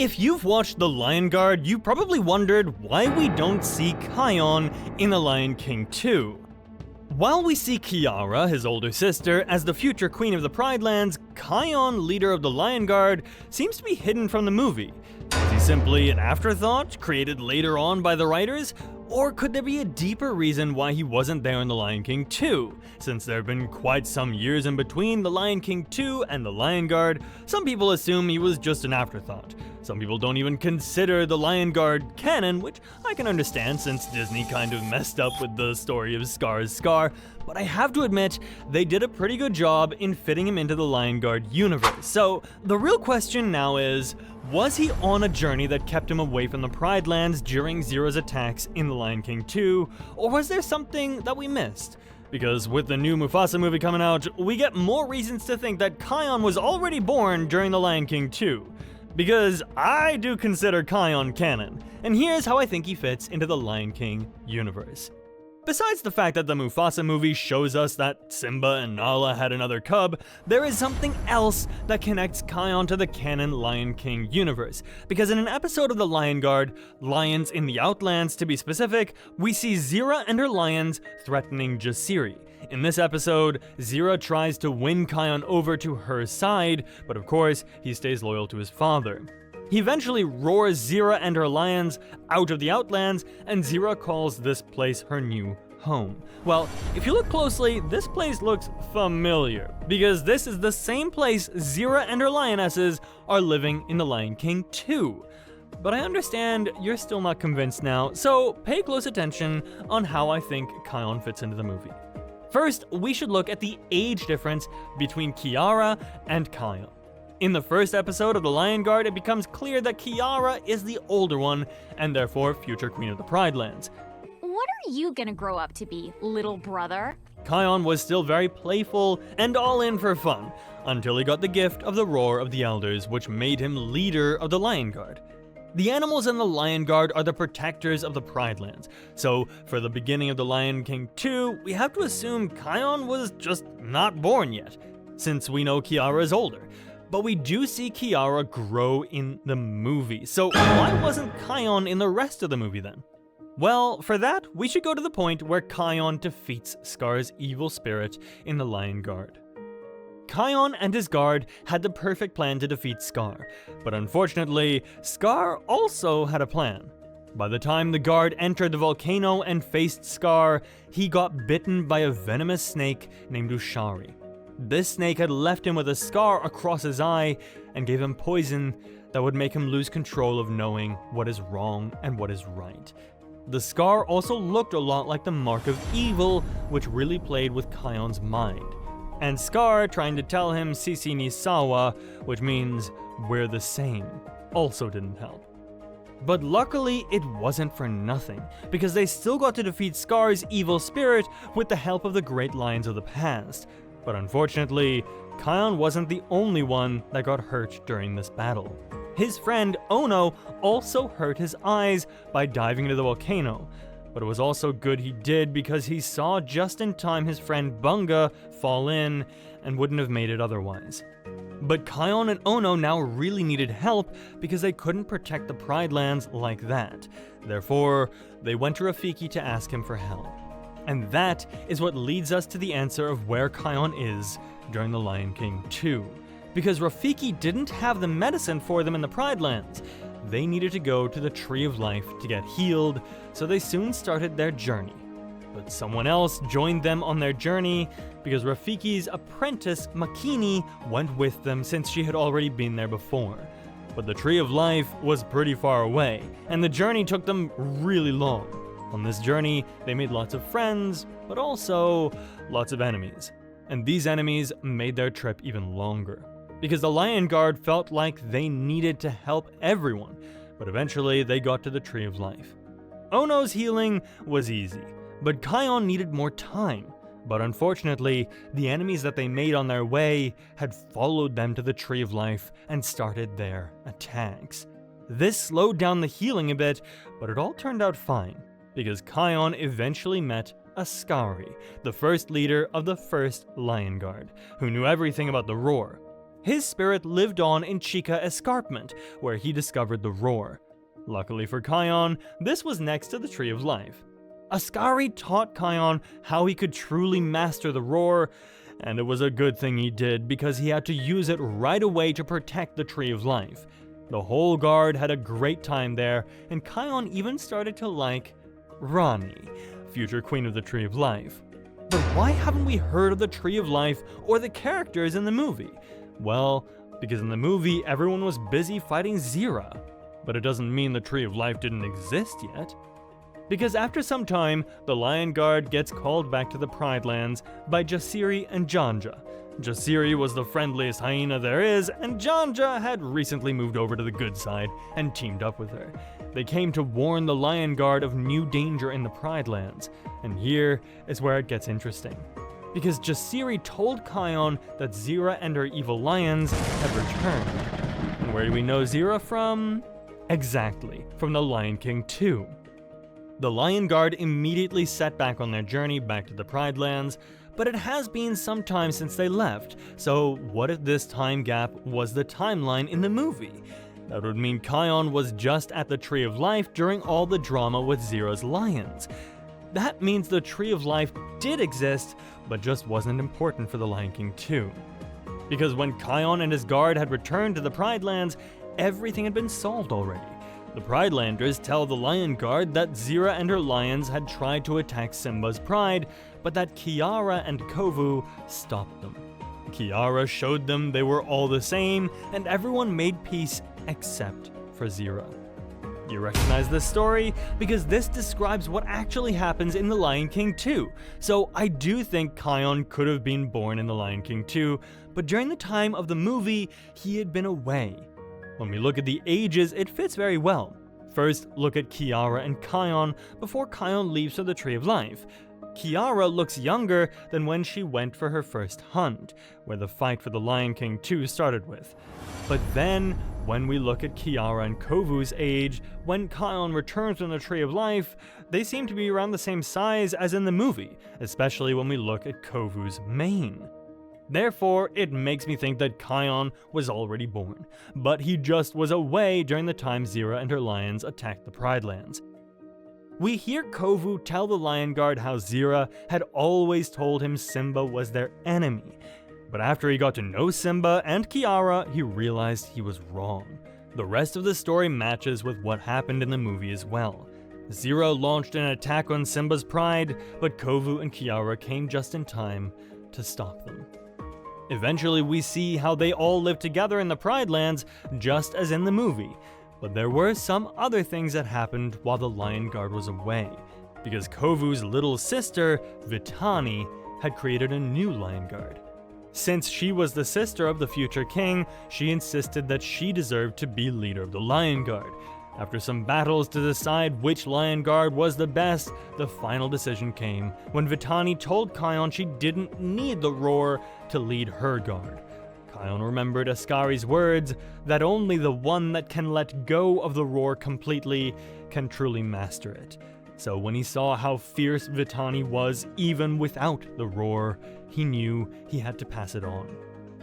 If you've watched The Lion Guard, you probably wondered why we don't see Kion in The Lion King 2. While we see Kiara, his older sister, as the future queen of the Pride Lands, Kion, leader of the Lion Guard, seems to be hidden from the movie. Is he simply an afterthought, created later on by the writers? Or could there be a deeper reason why he wasn't there in The Lion King 2? Since there have been quite some years in between The Lion King 2 and The Lion Guard, some people assume he was just an afterthought. Some people don't even consider The Lion Guard canon, which I can understand since Disney kind of messed up with the story of Scar's Scar, but I have to admit, they did a pretty good job in fitting him into the Lion Guard universe. So, the real question now is, was he on a journey that kept him away from the Pride Lands during Zero's attacks in The Lion King 2, or was there something that we missed? Because with the new Mufasa movie coming out, we get more reasons to think that Kion was already born during The Lion King 2. Because I do consider Kion canon, and here's how I think he fits into the Lion King universe. Besides the fact that the Mufasa movie shows us that Simba and Nala had another cub, there is something else that connects Kion to the canon Lion King universe. Because in an episode of The Lion Guard, Lions in the Outlands to be specific, we see Zira and her lions threatening Jasiri. In this episode, Zira tries to win Kion over to her side, but of course, he stays loyal to his father. He eventually roars Zira and her lions out of the Outlands, and Zira calls this place her new home. Well, if you look closely, this place looks familiar, because this is the same place Zira and her lionesses are living in The Lion King 2. But I understand you're still not convinced now, so pay close attention on how I think Kion fits into the movie. First, we should look at the age difference between Kiara and Kion. In the first episode of The Lion Guard, it becomes clear that Kiara is the older one, and therefore future queen of the Pride Lands. What are you gonna grow up to be, little brother? Kion was still very playful and all in for fun, until he got the gift of the Roar of the Elders, which made him leader of the Lion Guard. The animals in the Lion Guard are the protectors of the Pride Lands, so for the beginning of The Lion King 2, we have to assume Kion was just not born yet, since we know Kiara is older. But we do see Kiara grow in the movie, so why wasn't Kion in the rest of the movie then? Well, for that, we should go to the point where Kion defeats Scar's evil spirit in the Lion Guard. Kion and his guard had the perfect plan to defeat Scar, but unfortunately, Scar also had a plan. By the time the guard entered the volcano and faced Scar, he got bitten by a venomous snake named Ushari. This snake had left him with a scar across his eye and gave him poison that would make him lose control of knowing what is wrong and what is right. The scar also looked a lot like the mark of evil, which really played with Kion's mind. And Scar trying to tell him Sisi ni sawa, which means we're the same, also didn't help. But luckily, it wasn't for nothing, because they still got to defeat Scar's evil spirit with the help of the great lions of the past. But unfortunately, Kion wasn't the only one that got hurt during this battle. His friend Ono also hurt his eyes by diving into the volcano, but it was also good he did because he saw just in time his friend Bunga fall in and wouldn't have made it otherwise. But Kion and Ono now really needed help because they couldn't protect the Pride Lands like that. Therefore, they went to Rafiki to ask him for help. And that is what leads us to the answer of where Kion is during The Lion King 2. Because Rafiki didn't have the medicine for them in the Pride Lands. They needed to go to the Tree of Life to get healed, so they soon started their journey. But someone else joined them on their journey because Rafiki's apprentice Makini went with them since she had already been there before. But the Tree of Life was pretty far away, and the journey took them really long. On this journey, they made lots of friends, but also lots of enemies. And these enemies made their trip even longer, because the Lion Guard felt like they needed to help everyone, but eventually they got to the Tree of Life. Ono's healing was easy, but Kion needed more time. But unfortunately, the enemies that they made on their way had followed them to the Tree of Life and started their attacks. This slowed down the healing a bit, but it all turned out fine, because Kion eventually met Ascari, the first leader of the first Lion Guard, who knew everything about the Roar. His spirit lived on in Chica Escarpment, where he discovered the roar. Luckily for Kion, this was next to the Tree of Life. Ascari taught Kion how he could truly master the roar, and it was a good thing he did because he had to use it right away to protect the Tree of Life. The whole guard had a great time there, and Kion even started to like Rani, future Queen of the Tree of Life. But why haven't we heard of the Tree of Life or the characters in the movie? Well, because in the movie everyone was busy fighting Zira. But it doesn't mean the Tree of Life didn't exist yet. Because after some time, the Lion Guard gets called back to the Pride Lands by Jasiri and Janja. Jasiri was the friendliest hyena there is, and Janja had recently moved over to the good side and teamed up with her. They came to warn the Lion Guard of new danger in the Pride Lands, and here is where it gets interesting. Because Jasiri told Kion that Zira and her evil lions had returned. And where do we know Zira from? Exactly, from the Lion King 2. The Lion Guard immediately set back on their journey back to the Pride Lands, but it has been some time since they left, so what if this time gap was the timeline in the movie? That would mean Kion was just at the Tree of Life during all the drama with Zira's lions. That means the Tree of Life did exist, but just wasn't important for the Lion King 2. Because when Kion and his guard had returned to the Pride Lands, everything had been solved already. The Pride Landers tell the Lion Guard that Zira and her lions had tried to attack Simba's pride, but that Kiara and Kovu stopped them. Kiara showed them they were all the same, and everyone made peace except for Zira. You recognize this story? Because this describes what actually happens in The Lion King 2. So I do think Kion could have been born in The Lion King 2, but during the time of the movie, he had been away. When we look at the ages, it fits very well. First, look at Kiara and Kion before Kion leaves for the Tree of Life. Kiara looks younger than when she went for her first hunt, where the fight for the Lion King 2 started with. But then, when we look at Kiara and Kovu's age, when Kion returns from the Tree of Life, they seem to be around the same size as in the movie, especially when we look at Kovu's mane. Therefore, it makes me think that Kion was already born, but he just was away during the time Zira and her lions attacked the Pride Lands. We hear Kovu tell the Lion Guard how Zira had always told him Simba was their enemy, but after he got to know Simba and Kiara, he realized he was wrong. The rest of the story matches with what happened in the movie as well. Zira launched an attack on Simba's pride, but Kovu and Kiara came just in time to stop them. Eventually, we see how they all lived together in the Pride Lands, just as in the movie. But there were some other things that happened while the Lion Guard was away, because Kovu's little sister, Vitani, had created a new Lion Guard. Since she was the sister of the future king, she insisted that she deserved to be leader of the Lion Guard. After some battles to decide which Lion Guard was the best, the final decision came when Vitani told Kion she didn't need the roar to lead her guard. Kion remembered Ascari's words that only the one that can let go of the roar completely can truly master it. So when he saw how fierce Vitani was even without the roar, he knew he had to pass it on.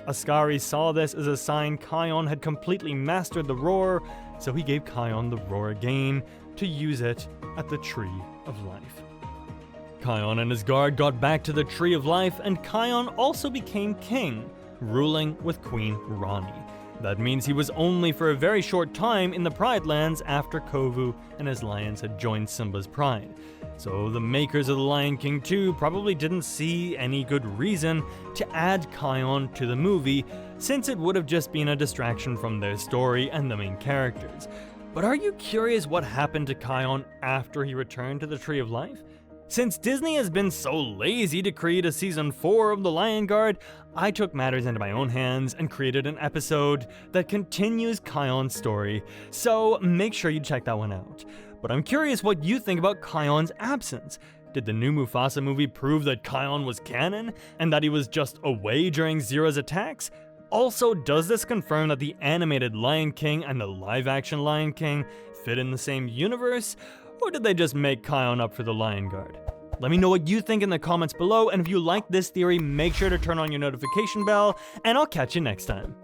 Ascari saw this as a sign Kion had completely mastered the roar, so he gave Kion the roar again to use it at the Tree of Life. Kion and his guard got back to the Tree of Life, and Kion also became king, ruling with Queen Rani. That means he was only for a very short time in the Pride Lands after Kovu and his lions had joined Simba's pride. So the makers of The Lion King 2 probably didn't see any good reason to add Kion to the movie, since it would have just been a distraction from their story and the main characters. But are you curious what happened to Kion after he returned to the Tree of Life? Since Disney has been so lazy to create a season 4 of The Lion Guard, I took matters into my own hands and created an episode that continues Kion's story, so make sure you check that one out. But I'm curious what you think about Kion's absence. Did the new Mufasa movie prove that Kion was canon, and that he was just away during Zira's attacks? Also, does this confirm that the animated Lion King and the live-action Lion King fit in the same universe? Or did they just make Kion up for the Lion Guard? Let me know what you think in the comments below, and if you like this theory, make sure to turn on your notification bell, and I'll catch you next time.